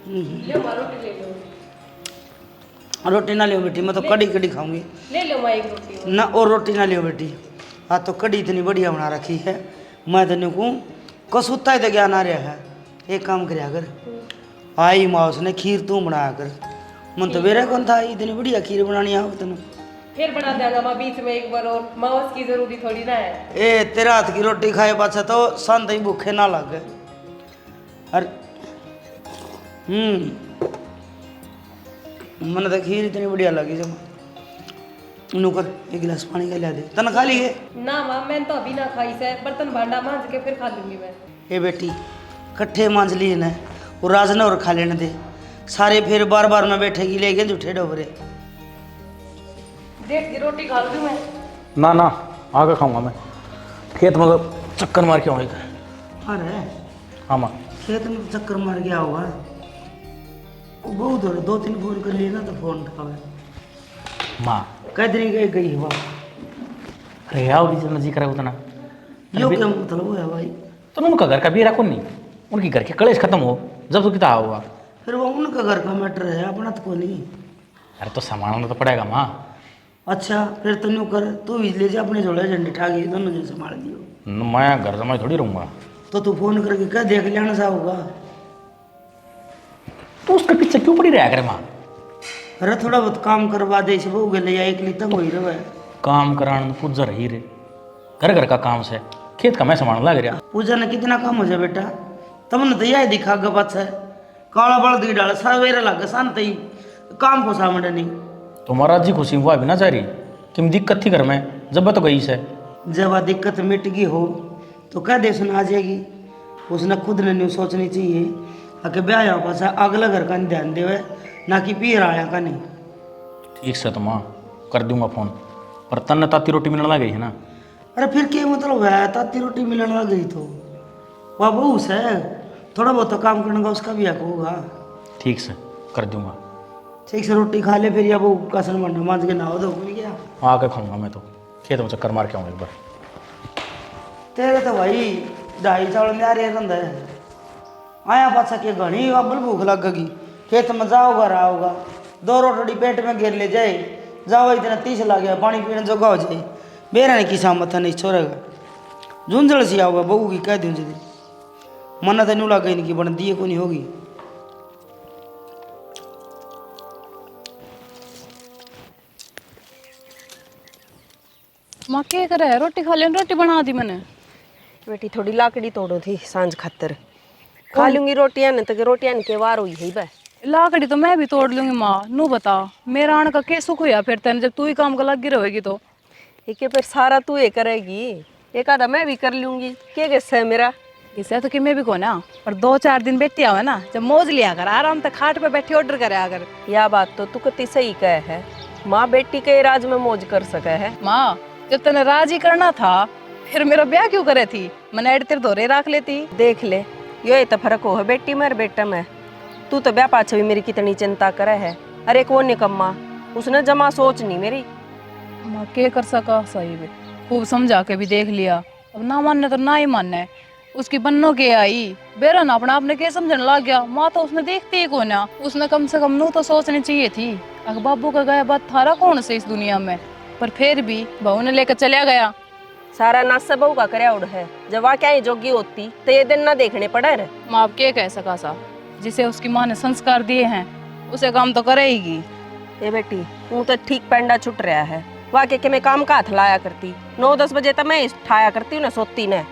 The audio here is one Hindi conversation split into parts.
लो माँ रोटी ले लो। रोटी ना लियो बेटी, मैं तो कड़ी कड़ी खाऊंगी। ले लो माँ एक रोटी और। ना और रोटी ना लियो बेटी। आज तो कड़ी इतनी बढ़िया बना रखी है, मैं तो नहीं कहूँ कसूता ही तो ज्ञान आ रहा है। एक काम कर अगर आई माँ उसने खीर तू बनाया कर, मन तो मेरा कौन था इतनी बढ़िया खीर बनानी आओ तेन। फिर बना देगा माँ बीच में एक बार और, माँ उसकी जरूरी थोड़ी ना है। ए तेरा हाथ की रोटी खाए पाछा तो संत ही भूखे ना लगे। अरे मन तो खीर इतनी बढ़िया लगी जब नुकर एक गिलास पानी का लिया दे तन खा लिए। ना माँ मैंने तो अभी ना खाई से, बर्तन भांडा मांज के फिर खा लूंगी मैं। ए बेटी कट्ठे मांझ लिए न और राजना और खा लेने दे सारे, फिर बार बार में बैठेगी लेके झूठे डोबरे। देख की रोटी खा लूँ मैं। ना ना आगे खाऊंगा मैं, खेत में चक्कर मार के आऊँगा। अरे हाँ माँ। खेत में तो चक्कर मार गया होगा, वो बहुत हो रहा, 2-3 फोन कर लिए ना तो फोन उठावे। माँ कैदरी गई हुआ अरे यार जितना जी करे उतना। यो क्या मतलब है भाई? तो उनका घर का बेरा कौन नहीं, उनकी घर के कलेश खत्म हो जब तो कितना हुआ। फिर वो उनका घर का मैटर है, अपना तो कोई नहीं। अरे तो संभालना तो पड़ेगा माँ। अच्छा फिर तो न्यू कर, तू भी ले जा अपने झोले झंडे ठाके दोनों जन संभाल दियो। मैं घर जमाई थोड़ी रहूँगा। तो तू फोन करके कह देख लेना सा होगा। तो उसके पीछे क्यों पड़ी रहा करे माँ? अरे थोड़ा बहुत काम करवा दे से वो गले या एक ली तंग हो रहा है। काम कराने में पूजा रही रे, घर घर का काम से खेत का मैं संभालने लग रहा। पूजा ने कितना काम हो जाए बेटा, तुमने तो यह दिखा ग बात है काला बल्द की डाल सवेरे लग शांत ही काम को सामने नहीं। तुम्हारा जी खुशी हुआ भी ना जा रही कि दिक्कत थी घर में, जब तो गई से। जब वह दिक्कत मिट गई हो तो कह दे सुन आ जाएगी। उसने खुद ने न्यू सोचनी चाहिए कि ब्याह पास अगला घर का ध्यान देवे ना कि पीर आया का नहीं। ठीक से तो माँ कर दूंगा फोन, पर तन्ने ताती रोटी मिलने लग गई है ना। अरे फिर क्या मतलब है, ताती रोटी मिलने लग गई तो वह बहू से थोड़ा बहुत तो काम करने का उसका भी हक होगा। ठीक से कर दूंगा। ठीक से रोटी खा ले फिर, या बहू का सन बनना मांझ के नहा दो भूल गया। आके खाऊंगा मैं तो, खेत में चक्कर मार के आऊँगा एक बार। तेरे तो भाई ढाई चावल में आ रहे रंदा है आया पाछा के घनी अब भूख लग गई। खेत में जाओगा रहोगा 2 रोटी पेट में घेर ले जाए, जाओ इतना 30 लग गया पानी पीने जोगा हो जाए। बेरा ने किसा मथा नहीं छोड़ेगा झुंझल सी आओगा बहू की कह दूँ जी मन्ना तेन लग गई कि बन दिए को नहीं होगी। माँ क्या करे है? रोटी खा ले, रोटी बना दी मैंने। बेटी थोड़ी लाकड़ी तोड़ो थी सांझ खातर, खा लूंगी रोटियां न तो रोटियां के वार हुई है बे। लाकड़ी तो मैं भी तोड़ लूंगी माँ, नू बता मेरा आने का क्या सुख हुआ फिर तेन, जब तू ही काम का लगी रहेगी तो। एक फिर सारा तू ये करेगी, एक आधा मैं भी कर लूंगी, क्या किस्सा है मेरा। इसे तो कि मैं भी को ना, पर 2-4 दिन बैठी आवे ना, जब मौज लिया कर आराम से खाट पे बैठी ऑर्डर करे अगर। यह बात तो तू कति सही कह है, माँ बेटी के राज में मौज कर सके है। माँ जब तेने राजी करना था फिर मेरा ब्याह क्यों करे थी, मैंने तेरे धोरे रख लेती। देख ले यो तो फर्क हो है बेटी में और बेटा में। तू तो ब्याह पाछे भी मेरी कितनी चिंता करे है, अरे कौन निकम्मा उसने जमा सोच नहीं मेरी। माँ क्या कर सका, सही भी खूब समझा के भी देख लिया, अब ना मानने तो ना ही मानने। उसकी बन्नो के आई बेरा ना अपना आपने क्या समझने लग गया। माँ तो उसने देखती ही को ना, उसने कम से कम नू तो सोचनी चाहिए थी अगर बाबू का गया बात थारा कौन से इस दुनिया में। पर फिर भी बहू ने लेकर चला गया। सारा नाश बहू का करया उड़ है, जब वह क्या ही जोगी होती तो ये दिन ना देखने पड़े रे। माँ आप क्या कह सका सा, जिसे उसकी माँ ने संस्कार दिए हैं उसे काम तो करेगी। ये बेटी तू तो ठीक पेंडा छुट रहा है, वाके के मैं काम का हाथ लाया करती 9-10 बजे तक मैं उठाया करती हूँ ना सोती ने।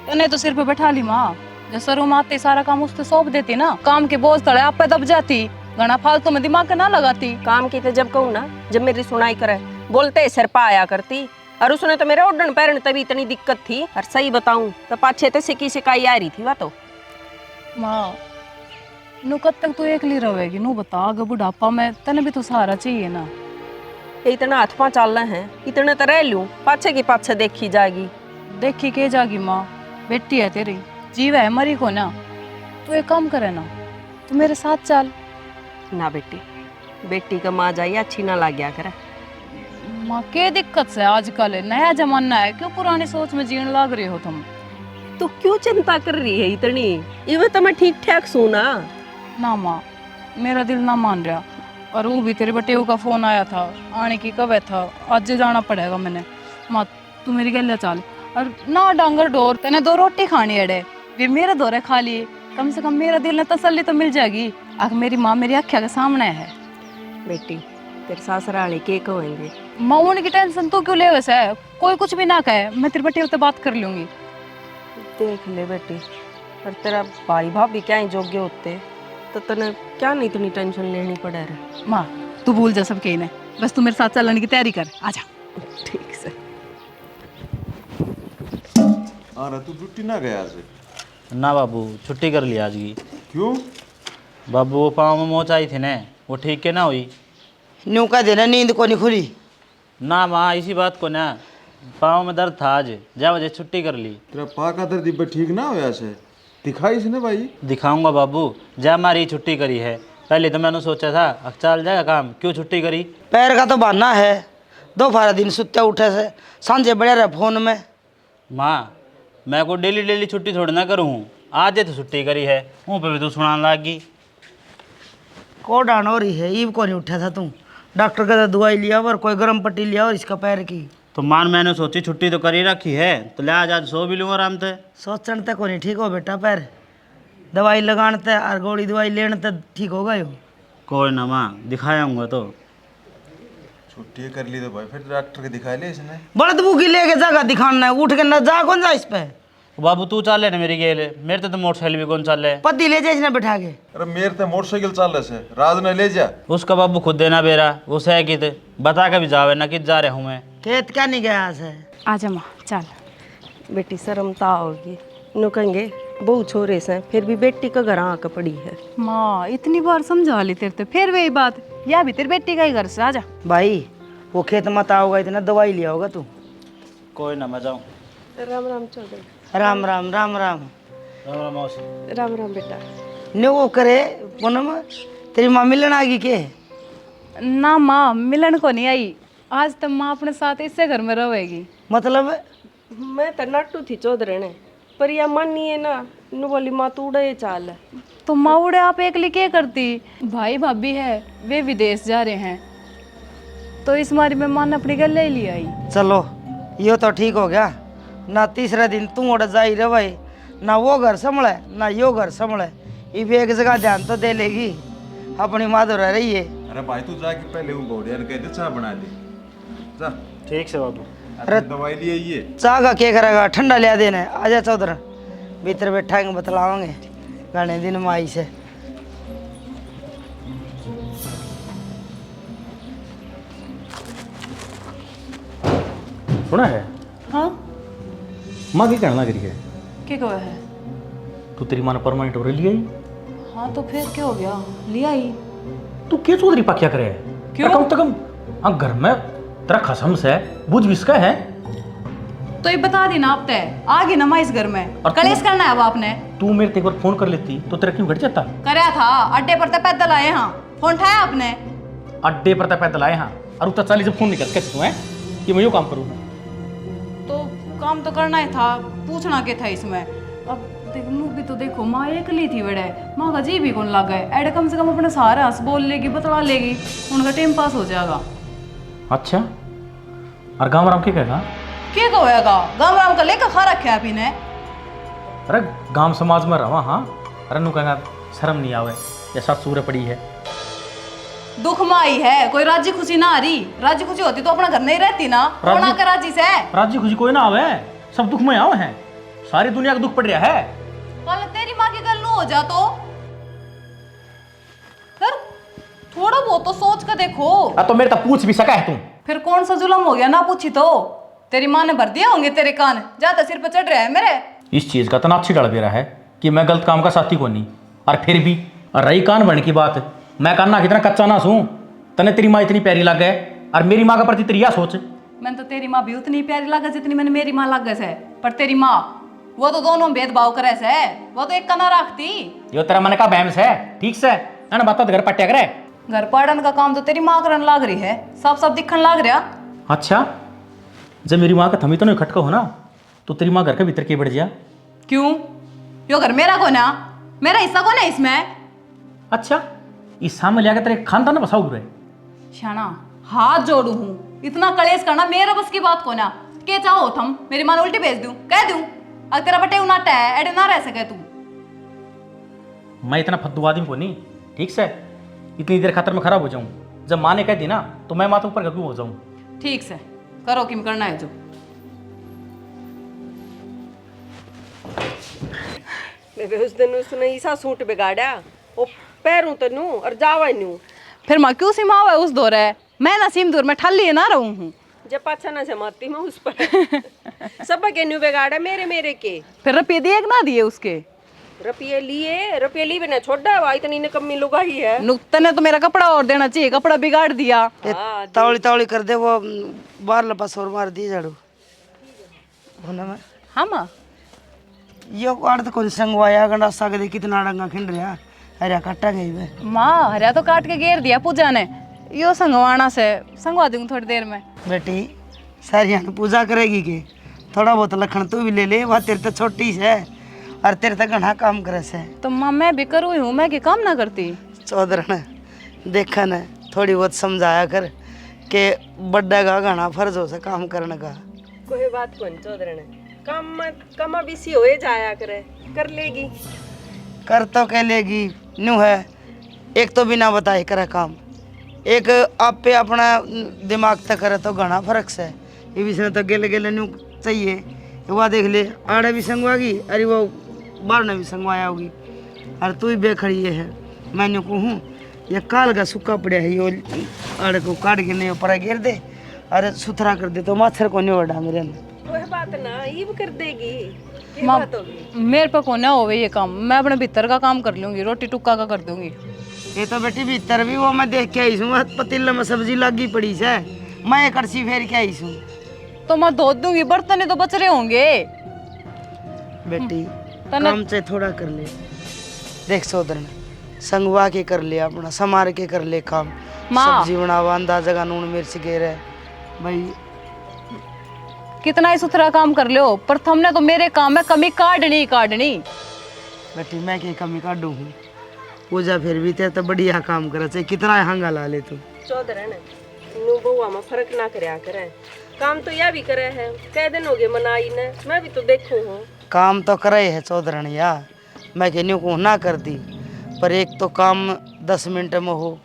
तने तो सिर पे बैठा ली माँ, जब सरू में आते सारा काम उससे सौंप देती ना, काम के बोझ तले आप पे दब जाती, घना फालतू में दिमाग ना लगाती। काम की तो जब कहूँ ना, जब मेरी सुनाई करे बोलते सिर पा आया करती, और उसने तो मेरे उड़न पैरन तभी इतनी दिक्कत थी। और सही बताऊं तो पाछे तो सिकी सिकाई आ रही थी वह तो। माँ नू कब तक तू एकली रहेगी, नू बता अगर बुढ़ापा में तने भी तो सहारा चाहिए ना। ये इतना हाथ पाँव चल रहे हैं, इतने तो रह लूं, पाछे की पाछे देखी जाएगी। देखी के जागी माँ, बेटी है तेरी, जीव है मरी को ना। तू एक काम करे ना, तू मेरे साथ चल। ना बेटी, बेटी का माँ जाइए अच्छी ना लग गया करे। माँ क्या दिक्कत से आजकल नया जमाना है, क्यों पुरानी सोच में जीने लग रहे हो तुम। तू क्यों चिंता कर रही है इतनी, ये तो मैं ठीक ठाक सुना। ना माँ, मेरा दिल ना मान रहा। और वो भी तेरे बटेऊ का फोन आया था, आने की कब है था, आज जाना पड़ेगा मैंने। माँ तू मेरी गले चल, और ना डांगर डोर तेने 2 रोटी खानी अड़े, वे मेरे दौरे खा लिए, कम से कम मेरा दिल ने तसल्ली तो मिल जाएगी। आख मेरी माँ मेरी अख्या के सामने है। बेटी तेरे ससुराले के कहेंगे? माँ उनकी टेंशन तू क्यों ले वैसे, कोई कुछ भी ना कहे, मैं तेरे बटेऊ से बात कर लूंगी। देख ले बेटी, और तेरा भाई भाभी क्या ही योग्य होते तो तने क्या नहीं इतनी टेंशन लेनी पड़े रे। माँ तू भूल जा सब कहने, बस तू मेरे साथ चलने की तैयारी कर, आजा। ठीक से। हाँ तू छुट्टी ना गया आज? ना बाबू, छुट्टी कर लिया आज की। क्यों? बाबू वो पाँव में मोच आई थी ने, वो ठीक के ना हुई। न्यू का देना, नींद को नहीं खुली। ना माँ इसी बात को ना, पाँव में दर्द था आज, जा वजह छुट्टी कर ली। तेरा पा का दर्द इब्बे ठीक ना होया से? दिखाई इसने भाई? दिखाऊंगा बाबू, जा हमारी छुट्टी करी है। पहले तो मैंने सोचा था अब चल जाएगा काम, क्यों छुट्टी करी? पैर का तो बहाना है, दोपहर दिन सुत्ते उठे से सांझे बढ़िया रहे फोन में। माँ मैं को डेली डेली छुट्टी थोड़ी ना करूँ, आज तो छुट्टी करी है, वहाँ पे भी तू सुनाने लागी। को डान हो रही है, ईब को नहीं उठा था तू? डॉक्टर का दवाई लिया और कोई गर्म पट्टी लिया और इसका पैर की। तो मान मैंने सोची छुट्टी तो करी रखी है, तो ले आज सो भी लूँगा आराम से। सोचने तक को नहीं ठीक हो बेटा, पैर दवाई लगाने तक और गोली दवाई लेने तक ठीक होगा यो। कोई ना माँ, दिखाऊंगा तो। छुट्टी कर ली तो भाई फिर डॉक्टर के दिखा ले इसने। बड़द बुकी लेके जागा दिखाना है, उठ के न जा कौन जा इस पे। बाबू तू चल ना मेरी गेले, मेरे तो मोटरसाइकिल भी कौन चल है। पति ले जा इसने बैठा के। अरे मेरे तो मोटरसाइकिल चल रहे से, राज ने ले जा। उसका बाबू खुद देना बेरा, उसे है कि बता के भी जावे ना कि जा रहा हूँ मैं। खेत क्या नहीं गया से? आजा माँ चल। बेटी शर्मता होगी, नो कहेंगे बहु छोरे से फिर भी बेटी का घर आके पड़ी है। माँ इतनी बार समझा ली तेरे, फिर वही बात, या भी तेरी बेटी का ही घर से, आजा। भाई वो खेत मत आओगा, इतना दवाई लिया होगा तू। कोई ना मैं जाऊँ। राम राम चौधरी। राम राम राम राम। राम राम मौसी। राम राम बेटा। ने वो करे पूनम, तेरी माँ मिलन आ गई के? ना माँ मिलन को नहीं आई, आज तक माँ अपने साथ इससे घर में रहेगी। मतलब मैं तो नट्टू थी चौधरी ने, पर यह मानी है ना, नु बोली माँ तू उड़े चाल है। तो माँ उड़े आप एकली क्या करती, भाई भाभी है वे विदेश जा रहे हैं, तो इस मारी में माँ ने अपनी गले ही ले आई। चलो यो तो ठीक हो गया ना, तीसरा दिन तू उड़ जाई रे भाई, ना वो घर संभले ना यो घर संभले, इब एक जगह ध्यान तो दे लेगी, अपनी माँ तो रह रही है। अरे भाई तू जाके पहले वो घोड़िया ने कहते चाय बना दे जा। ठीक से बाबू। अरे दवाई लिए ये चाह का क्या करेगा, ठंडा लिया देना। आजा चौधर, भीतर बैठाएंगे बतलावांगे गाने दिन माई से। सुना है हाँ माँ की कहना लग रही है, क्या कहा है? तू तेरी माँ ने परमानेंट हो रही है। हाँ तो फिर क्या हो गया, ले आई। तू क्या चौधरी पा क्या करे? क्यों? कम से कम हाँ घर में तेरा खसम से बुझ विस्का है। तो ये बता दी ना आप तय आ गई ना माँ इस घर में, और कलेश करना है अब आपने। तू मेरे ते एक बार फोन कर लेती तो तेरा क्यों घट जाता? करया था, अड्डे पर तो पैदल आए, हाँ फोन उठाया आपने? अड्डे पर पैदल आए हाँ, और उतना चालीस फोन निकल कैसे तू है कि मैं यो काम करूँ? तो काम तो करना ही था, पूछना क्या था इसमें। अब देख मुँह भी तो देखो, माँ एकली थी बड़े, माँ का जी भी कौन लग गए, ऐड कम से कम अपने सहारे हंस बोल लेगी, बतला लेगी, उनका टाइम पास हो जाएगा। अच्छा, और गाँव राम क्या कहेगा? क्या कहेगा, गाँव राम का लेकर खा रखे आप इन्हें। अरे गांव समाज में रवा हाँ, अरे नु कहेगा शर्म नहीं आवे, ऐसा सूर्य पड़ी है। दुख में आई है, कोई राजी खुशी ना आ रही, राजी खुशी होती तो अपना घर नहीं रहती ना, कौन आकर राजी से? राजी खुशी कोई ना आवे, सब दुख में आवे हैं, सारी दुनिया का दुख पड़ रहा है। कल तेरी माँ की गल न हो जा तो फिर थोड़ा बहुत तो सोच कर देखो। अब तो मेरे तक पूछ भी सका है तू। फिर कौन सा जुल्म हो गया ना पूछी तो? तेरी माँ ने भर दिया होंगे तेरे कान, ज्यादा सिर पे चढ़ रहे हैं मेरे। इस चीज का तना अच्छी डर भी रहा है कि मैं गलत काम का साथी को नहीं, और फिर भी और रही कान बन की बात, मैं कान्ना कितना कच्चा ना सूं, तने तेरी माँ इतनी प्यारी लग गए, और मेरी माँ का प्रति तेरी क्या सोच? मैंने तो तेरी माँ भी उतनी प्यारी लगा जितनी मैंने मेरी माँ लग गए से, पर तेरी माँ वो तो दोनों भेदभाव करे से, वो तो एक का ना रखती। यो तेरा मन का बहम से ठीक से ना बात घर पट्टिया करे। घर पढ़न का काम तो तेरी माँ करन लाग रही है, सब सब दिखन लाग रहा। अच्छा, जब मेरी माँ का थमी तो नहीं खटका हो ना, तो तेरी माँ घर के भीतर के बढ़ जा। क्यों? यो घर मेरा को ना, मेरा हिस्सा कौन है इसमें? अच्छा इस सामने लिया के तेरे खानदान में बसाऊ रहे। शाना हाथ जोड़ू हूँ, इतना कलेश करना मेरा बस की बात को ना। के चाहो थम मेरी मां उल्टी भेज दूं, कह दूं अगर तेरा बटे उनाटा है एडे ना रह सके तू। मैं इतना फद्दू आदमी को नहीं, ठीक से इतनी देर खातर मैं खराब हो जाऊं। जब माँ ने कह दी ना तो मैं माता ऊपर क्यों हो जाऊं। ठीक से करो किम करना है जो। मैं उस दिन उसने ऐसा सूट बिगाड़ा वो पैरों तनु और जावा न्यू फिर माँ क्यों सी माँ उस दौर है, मैं ना सीम दूर में ठल्ली ना रहूं हूँ। जब पाछा ना जमाती मैं उस पर सब के न्यू बिगाड़ा मेरे के। फिर रुपये दिए ना दिए उसके। रुपये लिए बिना छोड़ा हुआ इतनी निकम्मी लुगाई है। नुक्ते ने तो मेरा कपड़ा और देना चाहिए, कपड़ा बिगाड़ दिया। तावड़ी तावड़ी कर दे वो बाहर लपास और मार दिए झाड़ू होना में। हाँ माँ यो काट तो कौन संगवाया गंडा साग दे कितना डंगा खिंड रहा अरे काटा गई वे माँ हरिया तो काट के घेर दिया पूजा ने, यो संगवाना से संगवा दूंगी थोड़ी देर में। बेटी सारिया ने पूजा करेगी के थोड़ा बहुत लखन तू भी ले ले, वह तेरे तो छोटी से और तेरे तो घना काम करे से। तो माँ मैं भी करूँ हूँ, मैं की काम ना करती। चौधरन देखा न थोड़ी बहुत समझाया कर के बड्डा का घना फर्ज हो से काम करने का। कोई बात कौन चौधरी कम बीसी होए जाया करे कर लेगी। कर तो कह लेगी न्यू है, एक तो बिना बताए करे काम, एक आप पे अपना दिमाग तक करे तो घना फर्क से। ये भी तो गेले गेले न्यू चाहिए, वह देख ले आड़े भी संगवागी अरे वो बार ने भी संगवाया होगी और तू ही बेखड़ी है। मैं न्यू कहूँ ये काल का सूखा पड़ा है, ये आड़े को काट के नहीं ऊपर गिर दे अरे सुथरा कर दे तो मच्छर को नहीं बढ़ा मेरे अंदर। कोई बात ना ये भी कर देगी। माँ मेरे पे को ना होवे ये काम, मैं अपने भीतर का काम कर लूंगी, रोटी टुक्का का कर दूंगी। ये तो बेटी भीतर भी वो मैं देख के आई हूँ, पतीले में सब्जी लगी पड़ी से मैं एक कड़छी फेर के आई हूँ। तो मैं धो दूंगी, बर्तन तो बच रहे होंगे। बेटी काम से थोड़ा कर ले, देख सोदरन संगवा के कर ले, अपना समार के कर ले काम। सब्जी बनावा अंदाजा का नून मिर्च गेरे भाई कितना ही सुथरा काम कर लो, पर तुमने तो मेरे काम में कमी काटनी काटनी। बेटी मैं क्या कमी काटू हूँ, पूजा फिर भी तेरे तो बढ़िया काम करे चाहे कितना हंगा ला ले तू। चौधरी नु बउआ में फर्क ना करया करे, काम तो यह भी करे है, कह दिन हो गए मनाई ने मैं भी तो देखूं हूँ। काम तो करे है चौधरन या मैं कहनी को ना कर दी, पर एक तो काम 10 मिनट में हो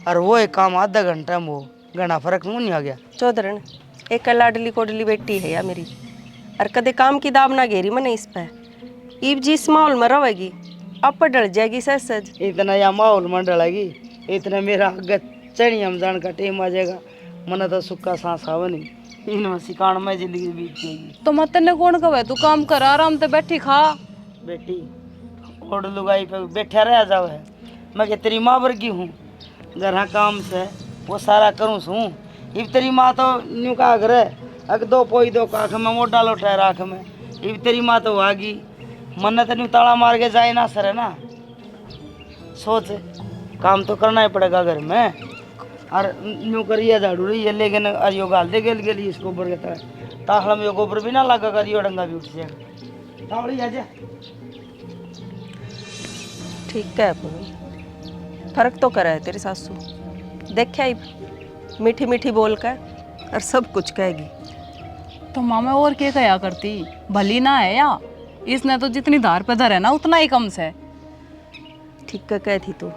और वो एक काम आधा घंटा में हो, घना फर्क नहीं आ गया। चौधरी एक लाडली कोडली बेटी है या मेरी, और कदे काम की दाब ना घेरी मैंने इस पे ईब जी इस माहौल में रहेगी अब पर डल जाएगी सज। इतना या माहौल में डलेगी इतना मेरा चढ़िया में जान का टेम आ जाएगा, मन तो सुक्का सांस आवे नहीं इन सिकान में जिंदगी बीत जाएगी। तो मत ने कौन कहे तू काम कर आराम से बैठी खा। बेटी ओढ़ लुगाई पे बैठा रह जाओ है, मैं कि तेरी माँ वर्गी हूँ, घर काम से वो सारा करूँ सूँ। इब तेरी माँ तो न्यू का घर है अग दो पोई दो काख में मोटा लोटा राख में, इब तेरी माँ तो आगी मन तो न्यू ताला मार के जाए ना सर है ना। सोच काम तो करना ही पड़ेगा घर में, और न्यू करिए झाड़ू रही है लेकिन अरियो गाल दे गेल इस गोबर के तरह ताखड़ा में गोबर भी ना लगा कर यो डंगा भी उठ जाएगा। तावड़ी आ जा ठीक है फर्क तो करा है तेरी सासू, देखा ही मीठी मीठी बोल कर और सब कुछ कहेगी। तो मामा और क्या कया करती, भली ना है या इसने तो जितनी धार पे धर है ना उतना ही कम से। ठीक है कहती तू,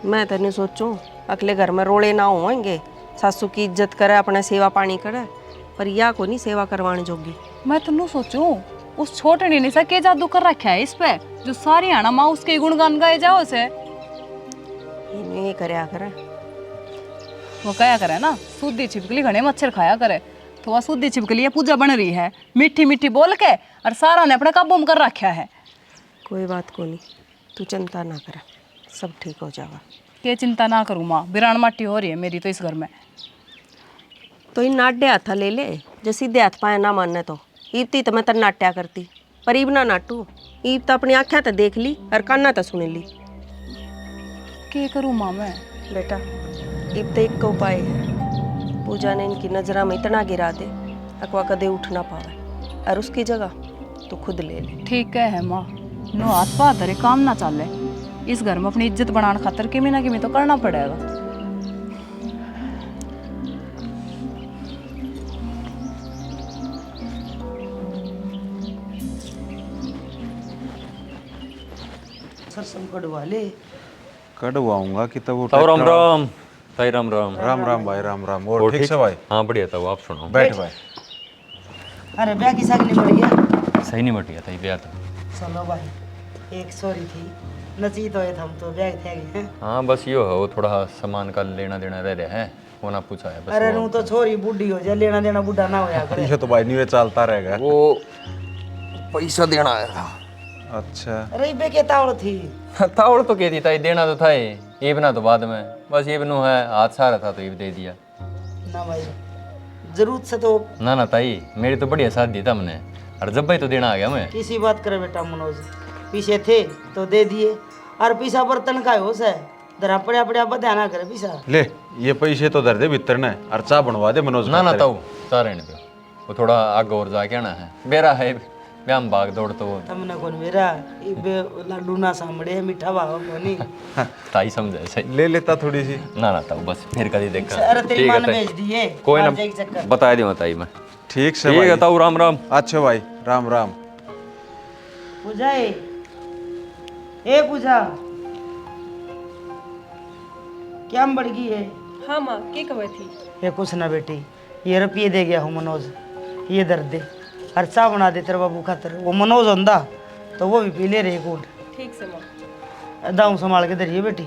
मैं तो नहीं सोचूं अगले घर में रोड़े ना होंगे, सासू की इज्जत करे अपने सेवा पानी करे, पर या को नहीं सेवा करवाने जोगी। मैं तो नहीं सोचूं उस छोटे ने सा के जादू कर रखा है इस पे जो सारी आना माँ उसके गुणगान गाए जाओ से। ये करया करे वो कया करे ना सूदी छिपकली घने मच्छर खाया करे, तो वह सूदी छिपकली पूजा बन रही है मीठी मीठी बोल के और सारा ने अपने काबू में कर रखा है। कोई बात को नहीं, तू चिंता ना कर, सब ठीक हो जाएगा। के चिंता ना करूँ माँ, बिरान माटी हो रही है मेरी तो इस घर में। तो इन नाड्य हाथा ले ले, जो सीधे हाथ पाया ना मानने तो ईबती तो मैं तर नाट्या करती, पर ईब ना नाटू, ईब तो अपनी आँखें तो देख ली और काना तो सुन ली। के करूँ माँ मैं? बेटा ईब तो एक उपाय है, पूजा ने इनकी नजरा में इतना गिरा दे अकवा कदे उठ ना पावे, और उसकी जगह तो खुद ले ले। ठीक है माँ, नो हाथ पा धरे काम ना चले, इस घर में अपनी इज्जत बनाने खातर किमी ना किमी तो करना पड़ेगा। सरसम कटवा ले। कटवाऊंगा कि तब वो ताऊ राम ट्रैक्टर- राम ताई राम राम। राम राम भाई राम राम। और ठीक से भाई? हाँ बढ़िया ताऊ, आप सुनाओ। बैठ भाई। अरे ब्याह की सागनी बढ़ गया। सही नहीं बटिया ताई ब्याह तो। चलो भाई, एक सॉरी थी नची तो ये हम तो ब्याह थे हैं। हाँ बस यो है, वो थोड़ा सामान का लेना देना रह रहा है, होना पूछा है बस। अरे नू तो छोरी बूढ़ी हो जाए, लेना देना बूढ़ा ना होया करे। ये तो भाई न्यू चलता रहेगा। वो पैसा देना आया था। अच्छा अरे बे के तावड़ थी। तावड़ तो कहती ताई, देना तो था ही, ये बना तो बाद में, बस ये बनो है हाथ सारा था तो ये दे दिया। ना भाई जरूरत से तो ना ना ताई, मेरी तो बढ़िया साथ दी था हमने, और जब भाई तो देना आ गया मैं। किसी बात करे बेटा मनोज, पीछे थे तो दे दिए, और पीछा बर्तन का होश है, जरा पड़े अपने आप ध्यान करे पीछा। ले ये पैसे तो दर दे भीतर ने, और चाह बनवा दे मनोज। ना ना ताऊ, चाह रहने दो, वो थोड़ा आगे और जाके आना है, बेरा है ब्याम भाग दौड़ तो। तमने कौन मेरा लाडू ना सामड़े है, मीठा भाव कोनी। ताई समझे सही। ले लेता थोड़ी सी। ना ना ताऊ, बस फिर कभी देखा। अरे तेरी ठीक मां है ने ताई। भेज दिए, कोई मार जाएगी ना, चक्कर। बता दूंगा ताई मैं। ठीक से ठीक है भाई। ताऊ, राम राम। अच्छा भाई राम राम। पूजा ए पूजा, क्या बढ़ गई है? हाँ माँ की कहे थी? ये कुछ ना बेटी, ये रुपये दे गया हूँ मनोज, ये दर्द दे, और चाह बना दे तेरे बाबू खातर। वो मनोज होंदा तो वो भी पी ले रहे कूट। ठीक से माँ। दाऊ संभाल के धरिए बेटी।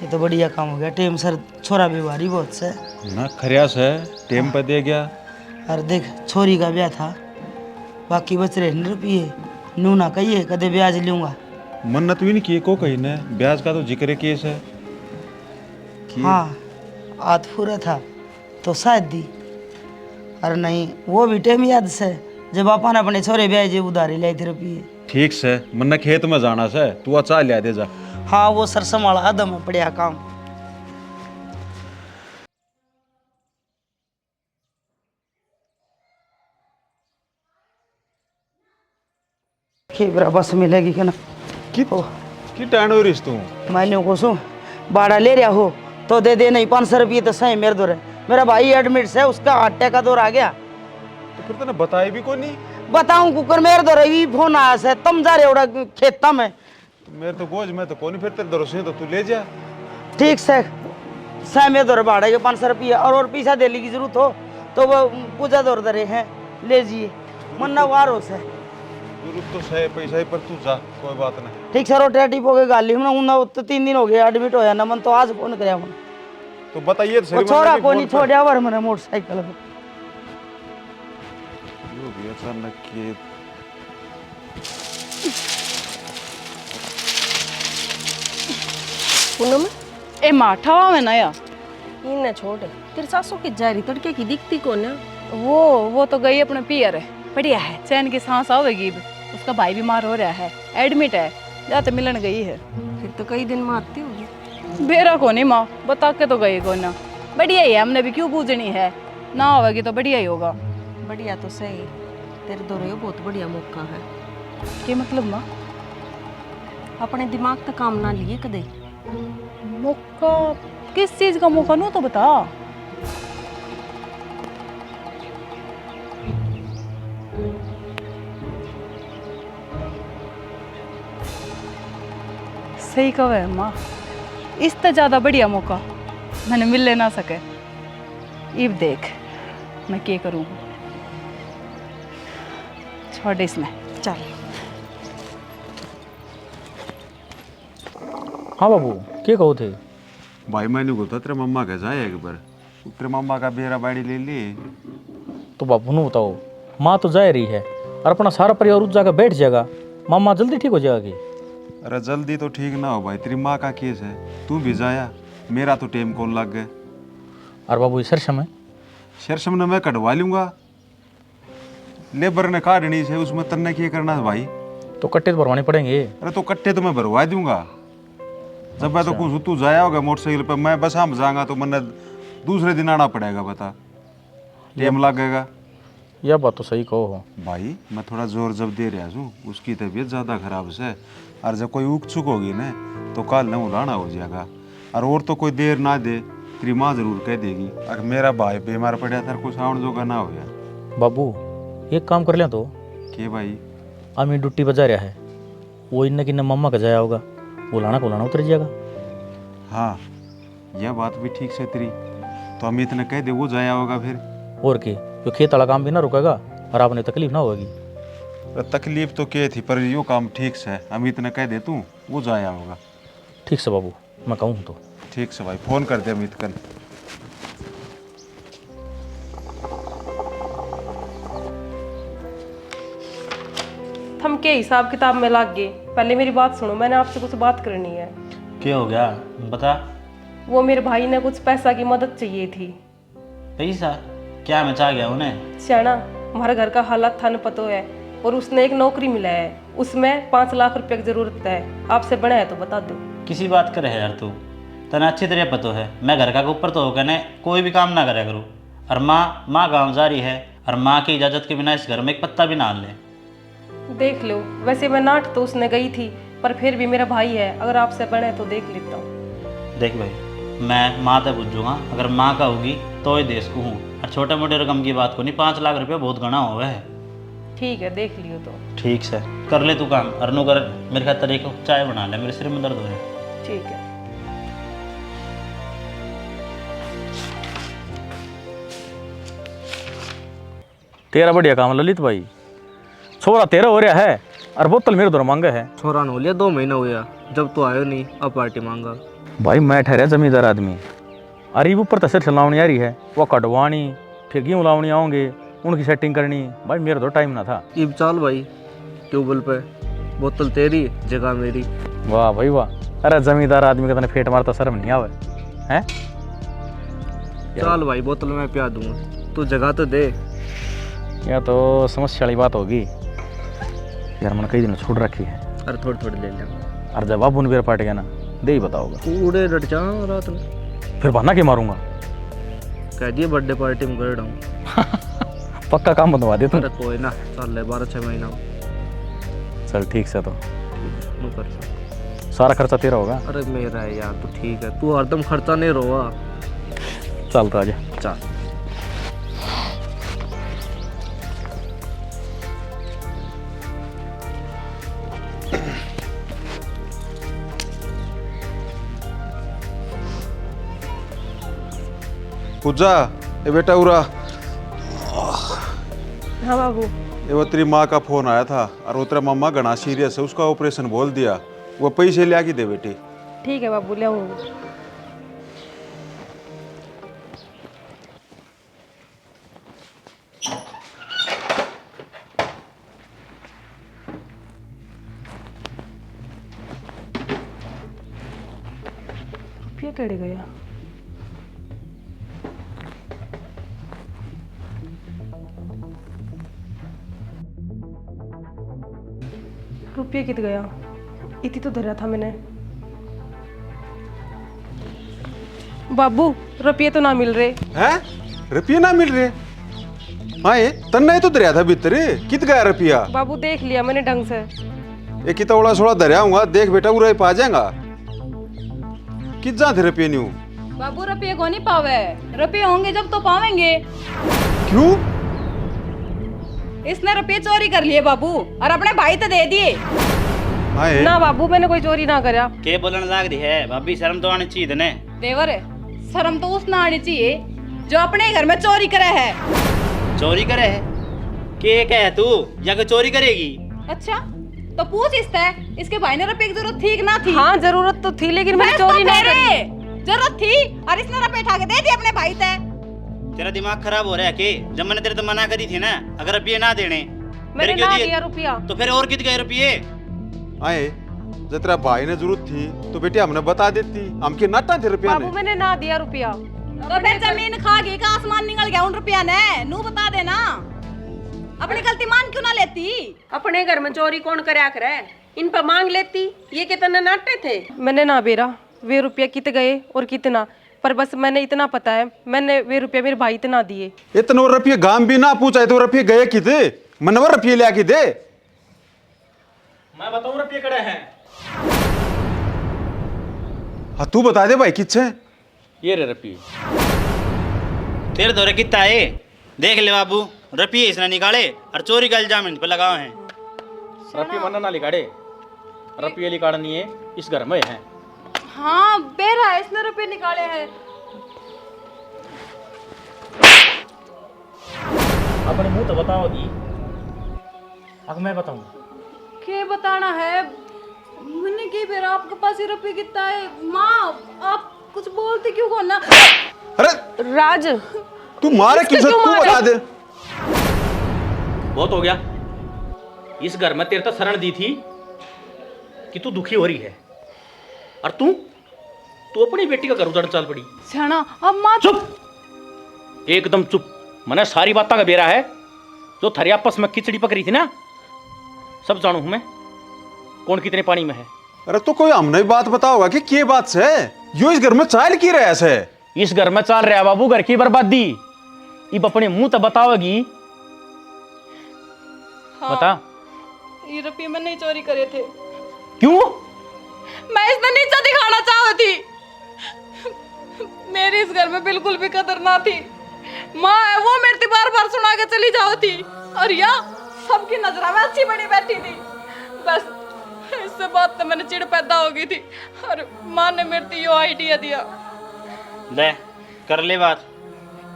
ये तो बढ़िया काम हो गया, टेम सर छोरा भी भारी बहुत से। ना खरियास है, टेम पे दे गया। और देख छोरी का ब्याह था, बाकी बच रहे रुपये, नू ना कहिए कदे ब्याज लूंगा। मन्नत भी नहीं किए को कहीं ने, ब्याज का तो जिक्र केस है। हाँ आध पूरा था तो शायद दी, और नहीं वो भी टेम याद से जब अपन अपने छोरे ब्याज उधारी लाई थे रुपये। ठीक से मन्ना खेत में जाना से, तू अच्छा लिया दे जा। हाँ वो सरसम वाला आदम है पड़िया काम। खेबरा बस मिलेगी क्या ना? की टाइम हो रिश्तू मैंने को सो बाड़ा ले रहा हो तो दे दे, नहीं 500 रुपये तो सही मेरे दौर है। मेरा भाई एडमिट है, उसका अट्टे का दौर आ गया। तो फिर तने बताई भी कोई नहीं। बताऊं कुकर मेरे दौर है, फोन आया से तुम जा रहे हो खेता में। तो मेरे तो गोज में तो कोई फिर तेरे भरोसे तो तू ले जा। ठीक से सही मेरे दौर भाड़े के 500 रुपये, और पैसा देने की जरूरत हो तो वो पूजा दौर दरे हैं ले जिए, मन्ना वार हो से। जरूरत तो सही पैसा ही, पर तू जा कोई बात नहीं। ठीक सर रोटी टिप हो गई गाली हूं तो 3 दिन हो गए एडमिट होया ना, मन तो आज फोन कराया मन तो बताइए तो वो सही। छोरा को नहीं छोड़ा वर मेरे मोटरसाइकिल पे। यो भी अचानक के पूनम ए माठा में नया इन्हें छोड़, तेरी सासू की जा रही तड़के की दिखती कौन है? वो तो गई अपने पियर है, बढ़िया है, चैन की सांस आवेगी। उसका भाई बीमार हो रहा है, एडमिट है, जाते मिलन गई है। फिर तो कई दिन में आती होगी। बेरा को नहीं माँ, बता के तो गई को ना। बढ़िया ही है, हमने भी क्यों पूजनी है, ना होगी तो बढ़िया ही होगा। बढ़िया तो सही, तेरे दो रहे बहुत बढ़िया मौका है। क्या मतलब माँ? अपने दिमाग तक काम ना लिए कदे। मौका किस चीज का मौका नो तो बता। सही कहो है माँ, इससे ज्यादा बढ़िया मौका मैंने मिल ना सके। इब देख मैं क्या करूँ, छोड़ इसमें चल। हाँ बाबू क्या कहो थे? भाई मैंने बोला तेरे मम्मा के जाए एक बार, तेरे मम्मा का बेरा बाड़ी ले ली। तो बाबू ने बताओ, माँ तो जा रही है और अपना सारा परिवार उस जगह बैठ जाएगा, मामा जल्दी ठीक हो जाएगी। अरे जल्दी तो ठीक ना हो भाई, तेरी माँ का केस है, तू भी जाया, मेरा तो टेम कौन लग गए। और बाबू सर समय शर्षम ने मैं कटवा लूंगा, लेबर ने काटनी से, उसमें तन्ने क्या करना है भाई? तो कट्टे तो भरवाने पड़ेंगे। अरे तो कट्टे तो मैं भरवा दूंगा, जब मैं तो कुछ तू जाया होगा मोटरसाइकिल पर, मैं बस हम जाऊंगा तो मैंने दूसरे दिन आना पड़ेगा, बता टेम लगेगा। यह बात तो सही कहो हो। भाई मैं थोड़ा जोर जब दे रहा हूँ, उसकी तबीयत ज़्यादा खराब से, और जब कोई उग चुक होगी ना तो कल न उलाना हो जाएगा। और तो कोई देर ना दे, तेरी माँ जरूर कह देगी। अगर मेरा भाई बीमार पड़ा था कुछ आउन जोगा ना हो गया। बाबू एक काम कर लिया तो, के भाई? अमी डुट्टी बजा रहा है, वो इन्ने किन्ने मम्मा का जाया होगा, बुलाना को लाना उतर जाएगा। हाँ यह बात भी ठीक से तेरी, तो अमित ने कह दे वो जाया होगा फिर। और के जो खेत वाला काम भी ना रुकेगा और आपने तकलीफ ना होगी। तकलीफ तो क्या थी, पर यो काम ठीक से अमित ने कह दे तू वो जाया होगा। ठीक से बाबू, मैं कहूँ तो। ठीक से भाई, फोन कर दे अमित कल। थम के हिसाब किताब में लाग गए। पहले मेरी बात सुनो, मैंने आपसे कुछ बात करनी है। क्या हो गया बता। वो मेरे भाई ने कुछ पैसा की मदद चाहिए थी। पैसा क्या मैं चाह गया उन्हें? श्याना, हमारे घर का हालत थाने पतो है, और उसने एक नौकरी मिला है, उसमें 5 लाख रुपए की जरूरत है। आपसे बड़ा है तो बता दो। किसी बात करे है यार तू, तना अच्छी तरह पतो है मैं घर का ऊपर तो होकर ने कोई भी काम ना करे करूँ। और माँ गाँव जा रही है, और माँ की इजाज़त के बिना इस घर में एक पत्ता भी ना ले। देख लो, वैसे मैं नाट तो उसने गई थी, पर फिर भी मेरा भाई है, अगर आपसे बड़ा है तो देख लेता हूँ। देख भाई, मैं माँ तक पूछूंगा, अगर माँ का होगी तो ही देश को हूँ। और छोटे मोटे रकम की बात को नहीं, 5 लाख रुपये बहुत घना हो गया है। ठीक है, देख लियो तो। ठीक से कर ले तू काम, और नो कर मेरे खातिर एक चाय बना ले, मेरे सिर में दर्द हो रहा है। ठीक है। तेरा बढ़िया काम ललित भाई, छोरा तेरा हो रहा है और बोतल मेरे दो मांगा है। छोरा हो लिया 2 महीना हुआ, जब तो आयो नहीं अब पार्टी मांगा। भाई मैं ठहरा जमींदार आदमी, अरे ऊपर तसर चलावनी आ रही है, वो कटवानी फिर गेहूँ लावनी आओगे, उनकी सेटिंग करनी। भाई मेरा तो टाइम ना था। इब चाल भाई ट्यूबवेल पे, बोतल तेरी जगह मेरी। वाह भाई वाह, अरे जमींदार आदमी का तने फेट मारता शर्म नहीं आवे हैं? चाल भाई बोतल मैं पिया दूंगा, तू जगह तो दे। यह तो समस्या वाली बात होगी यार, मैंने कई दिन छोड़ रखी है। अरे थोड़ी थोड़ी ले लिया। और जब आप उन बेर पाट गया ना, दे ही बताओगा। कूड़े डट जा रात में, फिर बहाना के मारूंगा। कह दिए बर्थडे पार्टी में कर रहा हूँ। पक्का काम बंधवा दे तुम। अरे कोई ना, चल ले 12-6 महीना। चल ठीक से, तो नू कर। सारा खर्चा तेरा होगा। अरे मेरा है यार, तू ठीक है, तू हरदम खर्चा नहीं रोवा। चल तो आजा। चल पूजा, ए बेटा उरा। हाँ बाबू। ये वो तेरी माँ का फोन आया था, और वो तेरा मम्मा घना सीरियस है, उसका ऑपरेशन बोल दिया। वो पैसे ले आके दे बेटी। ठीक है बाबू, ले आऊंगी। रुपया केड़े गया? रुपये कित गया? इतनी तो धरा था मैंने। बाबू, रुपये तो ना मिल रहे। हैं? रुपये ना मिल रहे? हाँ तन्ना तो दरिया था भीतर, कित गया रुपया? बाबू देख लिया मैंने ढंग से। ये कितना थोड़ा दरिया हूँ, देख बेटा उरा पा जाएगा। कित जा थे रुपये न्यू? बाबू रुपये को नहीं पावे, रुपये होंगे जब तो पावेंगे। क्यों? इसने रुपये चोरी कर लिए बाबू, और अपने भाई तो दे दिए। हाँ ना बाबू, मैंने कोई चोरी ना करा। के बोलने लाग रही है भाभी, शर्म तो आनी चाहिए ने। देवर, शर्म तो उसने आनी चाहिए जो अपने घर में चोरी करे है। चोरी करे है? के कहे तू या कोई चोरी करेगी? अच्छा तो पूछ इससे, इसके भाई ने रुपये की जरूरत थी कि ना थी? हाँ जरूरत तो थी, लेकिन मैंने बस तो चोरी ना तेरे करी। जरूरत थी और इसने रुपये उठा के दे दिए अपने भाई से। तेरा दिमाग खराब हो रहा है के? जब मैंने तेरे तो मना करी थी ना, अगर रुपये ना देने मैंने क्यों ना दिए? दिया रुपया। तो फिर और कित गए रुपये? आए जब तेरा भाई ने जरूरत थी तो बेटी हमने बता देती, हमके नाटा थे रुपया बाबू ने। मैंने ना दिया रुपया। तो फिर जमीन खा गई का आसमान निकल गया उन रुपया ने? नू बता देना, अपनी गलती मान क्यों ना लेती? अपने घर में चोरी कौन करया करे, इन पर मांग लेती। ये कितने नाटे थे। मैंने ना बेरा वे रुपया कित गए और कितना, पर बस मैंने इतना पता है, मैंने वे रुपये मेरे भाई इतना दिए। इतने रुपये गांव भी ना पूछा तो रुपये गए किते मनवर रुपये लिया कि दे। मैं बताऊं रुपये कड़े हैं। हाँ तू बता दे भाई किच्छे ये रे रुपये। तेरे दौरे कितना है देख ले बाबू, रुपये इसने निकाले और चोरी का इल्जाम इन पर लगाए हैं। रुपये मना ना लिकाड़े, रुपये लिकाड़नी है इस घर में है। हाँ बेरा है, इसने रुपये निकाले हैं। अपने मुंह तो बताओगी, अब मैं बताऊं। क्या बताना है? मैंने की बेरा आपके पास ही रुपये कितना है? माँ आप कुछ बोलते क्यों हो ना? अरे राज तू मारे इसको किसे क्यों तू मारे? बता दे। बहुत हो गया। इस घर में तेरे तो शरण दी थी कि तू दुखी हो रही है, और तू अपनी बेटी का घर उजाड़ने चल पड़ी। सियाना अब माँ चुप, एकदम चुप। मैंने सारी बातें का बेरा है, जो थारी आपस में खिचड़ी पकड़ी थी ना, सब जानू हूं मैं कौन कितने पानी में है। अरे तो कोई हमने बात बताओगा कि क्या बात से यो इस घर में चाल की रहे ऐसे। इस घर में चल रहा बाबू घर की बर्बादी। इब अपने मुंह तो बताओगी। हाँ, बता। ये रुपये मैंने ही चोरी करे थे। क्यों? मैं इसमें नीचा दिखाना चाहती थी। मेरी इस घर में बिल्कुल भी कदर ना थी। माँ है वो मेरे से बार बार सुना के चली जाओ थी, और यहाँ सबकी नजर में अच्छी बनी बैठी थी। बस इससे बात तो मैंने चिढ़ पैदा हो गई थी, और माँ ने मेरे को यो आइडिया दिया। ले कर ले बात।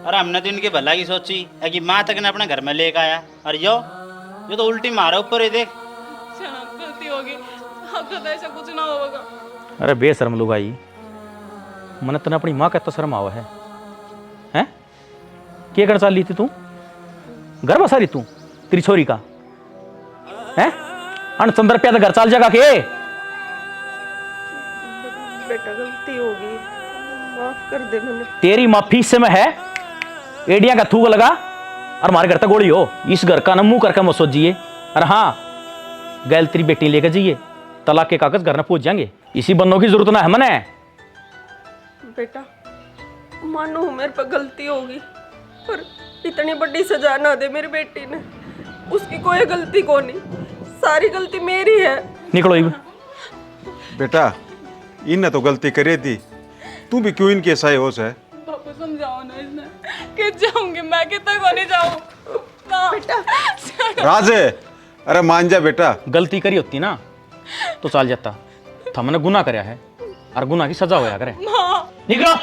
और हमने तो इनके भला की सोची है कि माँ तक ने अपने घर में लेकर आया, और यो तो उल्टी मारा ऊपर ही देख। गलती होगी, अब तो ऐसा कुछ ना होगा। अरे बेशर्म लुगाई, मन तने अपनी माँ का तो शर्म आवा है। हैं? क्या कर चाल ली थी तू? घर बसा रही तू तेरी छोरी का? हैं? अन 15 रुपया तो घर चाल जगह के। बेटा गलती होगी, माफ कर दे। मैंने तेरी माफी इससे में है, एडिया का थूक लगा और हमारे घर तक गोली हो। इस घर का न मुंह करके मत सोचिए। और हाँ, गैल तेरी बेटी लेकर जाइए, तलाक के कागज घर में पहुंच जाएंगे। इसी बनने की जरूरत ना है मने। बेटा मानो मेरे पर गलती होगी, पर इतनी बड़ी सजा ना दे मेरी बेटी ने। उसकी कोई गलती को नहीं, सारी गलती मेरी है। निकलो इब। बेटा इनने तो गलती करी थी, तू भी क्यों इनके सही होश है। पापा समझाओ ना इसने कि जाऊंगी मैं, कितना को नहीं जाऊं। बेटा राजे अरे मान जा बेटा। गलती करी होती ना तो चल जाता। था मैंने गुनाह कराया है, और गुनाह की सजा होया करे। माँ निकलो।